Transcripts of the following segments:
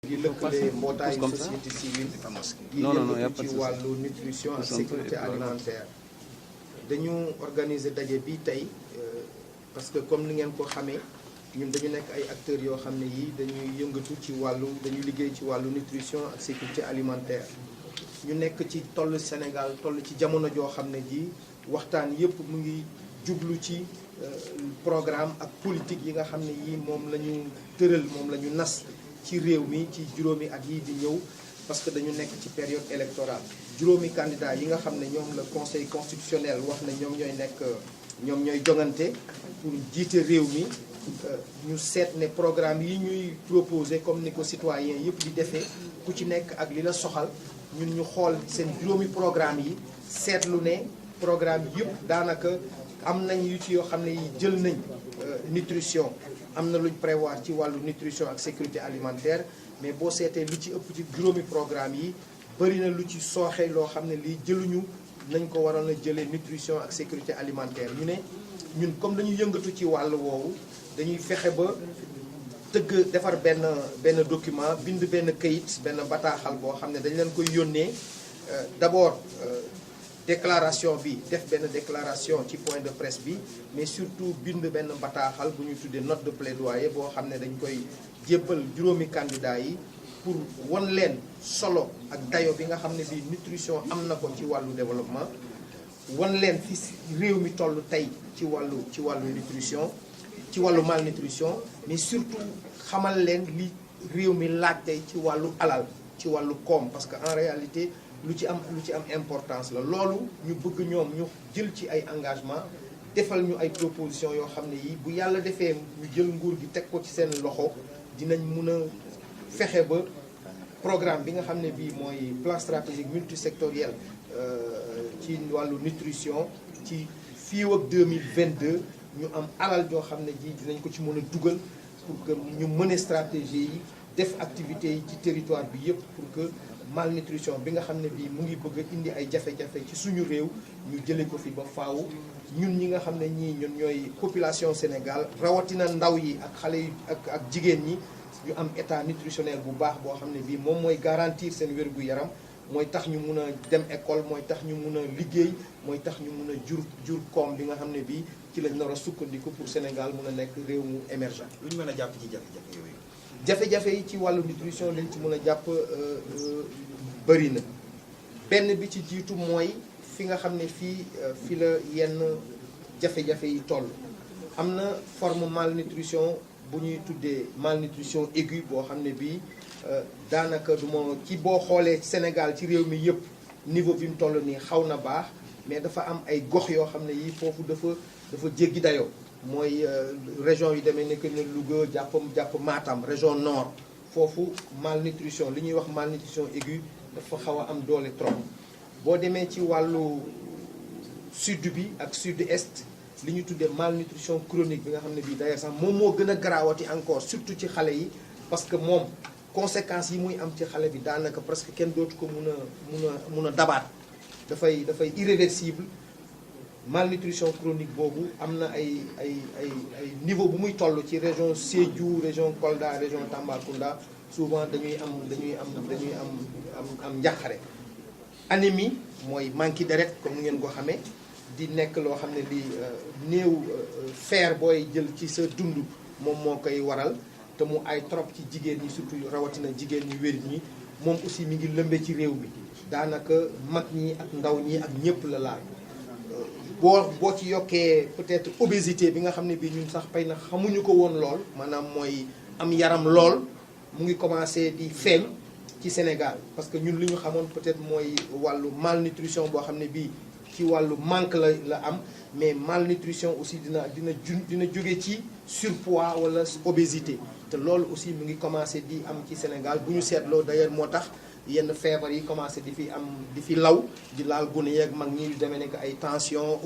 di lëkkale mbootaayu société civile yi yëngatu ci wàllu nutrition ak sécurité alimentaire dañu organiser daje bi tey parce que comme ni ngeen ko xamee ñun dañu nekk ay acteurs yoo xam ne yii dañuy yëngatu ci wàllu dañuy liggéey ci wàllu nutrition ak sécurité alimentaire ñu nekk ci toll Sénégal toll ci jamono joo xam ne ji waxtaan yëpp mu ngi jublu ci programme ak politique yi nga xam ne yii moom la ñu tëral moom la ñu nas ci réew mi ci juróomi at yii di ñëw parce que dañu nekk ci période électorale juróomi candidat yi nga xam ne ñoom la conseil constitutionnel wax ne ñoom ñooy jongante pour jiite réew mi ñu seet ne programme yi ñuy proposé comme ni ko citoyen yëpp di defee ku ci nekk ak li la soxal ñun ñu xool seen juróomi programme yi seetlu ne programme yëpp daanaka am nañ yu ci yoo xam ne yi jël nañ nutrition am na luñ prévoir ci wàllu nutrition ak sécurité alimentaire mais boo seetee lu ci ëpp ci juróomi programme yi bëri na lu ci sooxe loo xam ne lii jëluñu nañ ko waroon a jëlee nutrition ak sécurité alimentaire ñu ne ñun comme dañu yëngatu ci wàll woowu dañuy fexe ba defar benn document bind benn kayit benn bataaxal boo xam ne dañ leen koy yónnee d'abord déclaration bi def benn déclaration ci point de presse bi mais surtout bind benn bataaxal bu ñu tuddee note de plaidoyer boo xam ne dañ koy jébbal juróomi candidat yi pour wan leen solo ak dayo bi nga xam ne bi nutrition am na ko ci wàllu développement wan leen fi réew mi toll tey ci wàllu nutrition ci wàllu malnutrition mais surtout xamal leen li réew mi laaj tey ci wàllu alal ci wàllu koom parce que en réalité lu ci am importance la loolu ñu bëgg ñoom ñu jël ci ay engagement defal ñu ay proposition yoo xam ne yi bu yàlla defee ñu jël nguur gi teg ko ci seen loxo dinañ mun a fexe ba programme bi nga xam ne bii mooy plan stratégique multisectoriel ci wàllu nutrition ci fii ak 2022 ñu am alal joo xam ne ji dinañ ko ci mën a dugal pour que ñu mëne stratégie yi def activités yi ci territoire bi yëpp pour que malnutrition bi nga xam ne bii mu ngi bëgg a indi ay jafe-jafe ci suñu réew ñu jëlee ko fi ba faaw ñun ñi nga xam ne ñun ñooy population Sénégal rawatina ndaw yi ak xale yi ak jigéen ñi ñu am état nutritionnel bu baax boo xam ne bii moom mooy garantir seen wér-gu-yaram mooy tax ñu mun a dem école mooy tax ñu mun a liggéey mooy tax ñu mun a jur koom bi nga xam ne bii ci lañ nar a sukkandiku pour Sénégal mun a nekk réew mu émergent. lu ñu mën a jàpp ci jafe-jafe yooyu. jafe-jafe yi ci wàllu nutrition lañ ci mën a jàpp bëri na benn bi ci jiitu mooy fi nga xam ne fi la yenn jafe-jafe yi toll am na forme malnutrition bu ñuy tuddee malnutrition aiguë boo xam ne bii daanaka du ma ci boo xoolee Sénégal ci réew mi yëpp niveau bi mu toll nii xaw na baax mais dafa am ay gox yoo xam ne yi foofu dafa jéggi dayoo mooy région yi demee nekk ne Louga jàpp Matam région nord foofu malnutrition li ñuy wax malnutrition aiguë dafa xaw a am doole trop boo demee ci wàllu sud bi ak sud-est li ñu tuddee malnutrition chronique bi nga xam ne bii d'ailleurs sax moom moo gën a garaawati encore surtout ci xale yi parce que moom conséquences yi muy am ci xale bi daanaka presque kenn dootu ko mun a dabaat dafay irréversible malnutrition chronique boobu am na ay niveau bu muy toll ci région Sédhiou région Kolda région Tambacounda souvent dañuy am njàqare anémie mooy manque deret comme ni ngeen ko xamee di nekk loo xam ne li néew fer booy jël ci sa dund moom moo koy waral te mu ay trop ci jigéen ñi surtout rawatina jigéen ñi wér ñi moom aussi mi ngi lëmbe ci réew mi daanaka mag ñi ak ndaw ñi ak ñëpp la laal boo ci yokkee peut-être obésité bi nga xam ne bii ñun sax pay na xamuñu ko woon lool maanaam mooy am yaram lool mu ngi commencé di feeñ ci Sénégal parce que ñun li ñu xamoon peut-être mooy wàllu malnutrition boo xam ne bii ci wàllu manque la am mais malnutrition aussi dina jóge ci surpoids wala obésité te loolu aussi mu ngi commencé di am ci Sénégal bu ñu seetloo d'ailleurs moo tax yenn feebar yi commencé di fi law di laal gune yeeg mag ñi yu demee nekk ay tension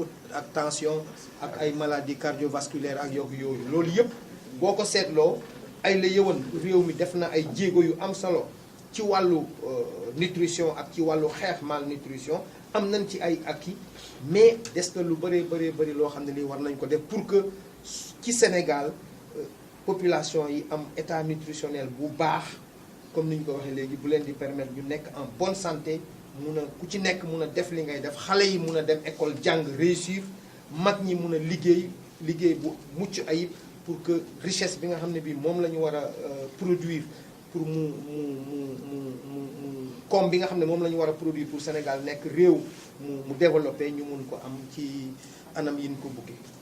ak ay maladies cardiovasculaires ak yooyu loolu yëpp boo ko seetloo ay la yëwan réew mi def na ay jéego yu am solo ci wàllu nutrition ak ci wàllu xeex malnutrition am nañ ci ay acquis mais des na lu bëri loo xam ne lii war nañ ko def pour que ci Sénégal population yi am état nutritionnel bu baax comme ni ñu ko waxee léegi bu leen di permettre ñu nekk en bonne santé mun a ku ci nekk mun a def li ngay def xale yi mun a dem école jàng réussir mag ñi mun a liggéey bu mucc ayib pour que richesse bi nga xam ne bii moom la ñu war a produire pour mu koom bi nga xam ne moom la ñu war a produire pour Sénégal nekk réew mu développé ñu mun ko am ci anam yi ñu ko buggee.